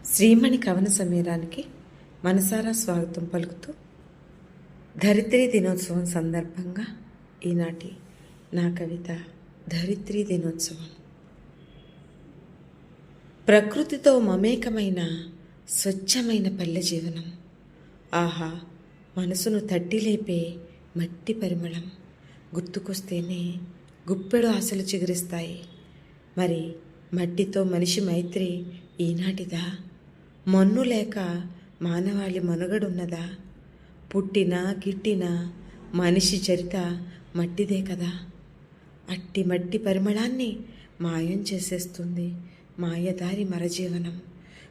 శ్రీమణి కవన సమీరానికి మనసారా స్వాగతం పలుకుతూ ధరిత్రీ దినోత్సవం సందర్భంగా ఈనాటి నా కవిత ధరిత్రీ దినోత్సవం. ప్రకృతితో మమేకమైన స్వచ్ఛమైన పల్లె జీవనం. ఆహా, మనసును తట్టి లేపే మట్టి పరిమళం గుర్తుకొస్తేనే గుప్పెడు ఆశలు చిగురిస్తాయి. మరి మట్టితో మనిషి మైత్రి ఈనాటిదా? మన్ను లేక మానవాళి మనుగడున్నదా? పుట్టినా గిట్టినా మనిషి చరిత మట్టిదే కదా. అట్టి మట్టి పరిమళాన్ని మాయం చేసేస్తుంది మాయదారి మరజీవనం.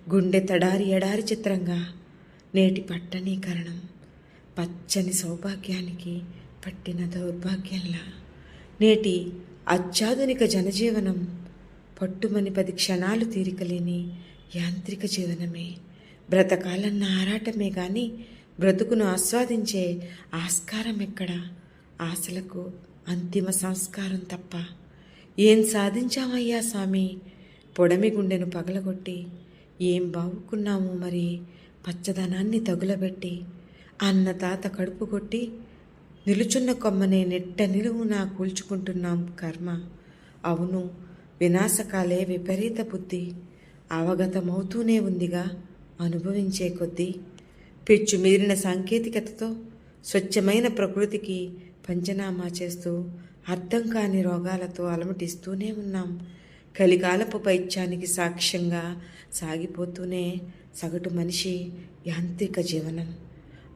గుండె తడారి ఎడారి చిత్రంగా నేటి పట్టణీకరణం పచ్చని సౌభాగ్యానికి పట్టిన దౌర్భాగ్యంలా. నేటి అత్యాధునిక జనజీవనం పట్టుమని 10 క్షణాలు తీరికలేని యాంత్రిక జీవనమే. బ్రతకాలన్న ఆరాటమే గాని బ్రతుకును ఆస్వాదించే ఆస్కారం ఎక్కడ? ఆశలకు అంతిమ సంస్కారం తప్ప. ఏం సాధించామయ్యా స్వామి పొడమి గుండెను పగలగొట్టి? ఏం బావుకున్నాము మరి పచ్చదనాన్ని తగులబెట్టి? అన్నతాత కడుపు కొట్టి నిలుచున్న కొమ్మనే నెట్ట నిలువునా కూల్చుకుంటున్నాం కర్మ. అవును, వినాశకాలే విపరీత బుద్ధి అవగతమవుతూనే ఉందిగా అనుభవించే కొద్దీ. పెచ్చు మీరిన సాంకేతికతతో స్వచ్ఛమైన ప్రకృతికి పంచనామా చేస్తూ అర్థం కాని రోగాలతో అలమటిస్తూనే ఉన్నాం. కలికాలపు పైత్యానికి సాక్ష్యంగా సాగిపోతూనే సగటు మనిషి యాంత్రిక జీవనం.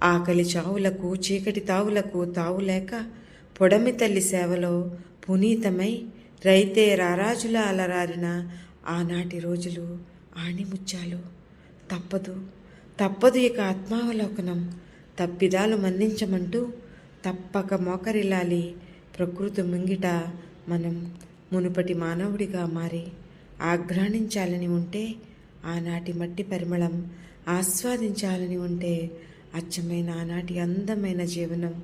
ఆకలి చావులకు చీకటి తావులకు తావులేక పొడమి తల్లి సేవలో పునీతమై రైతే రారాజులా అలరారిన ఆనాటి రోజులు ఆణిముత్యాలు. తప్పదు ఇక ఆత్మావలోకనం. తప్పిదాలు మన్నించమంటూ తప్పక మోకరిల్లాలి ప్రకృతి ముంగిట. మనం మునుపటి మానవుడిగా మారి ఆఘ్రాణించాలని ఉంటే, ఆనాటి మట్టి పరిమళం ఆస్వాదించాలని ఉంటే, అచ్చమైన ఆనాటి అందమైన జీవనం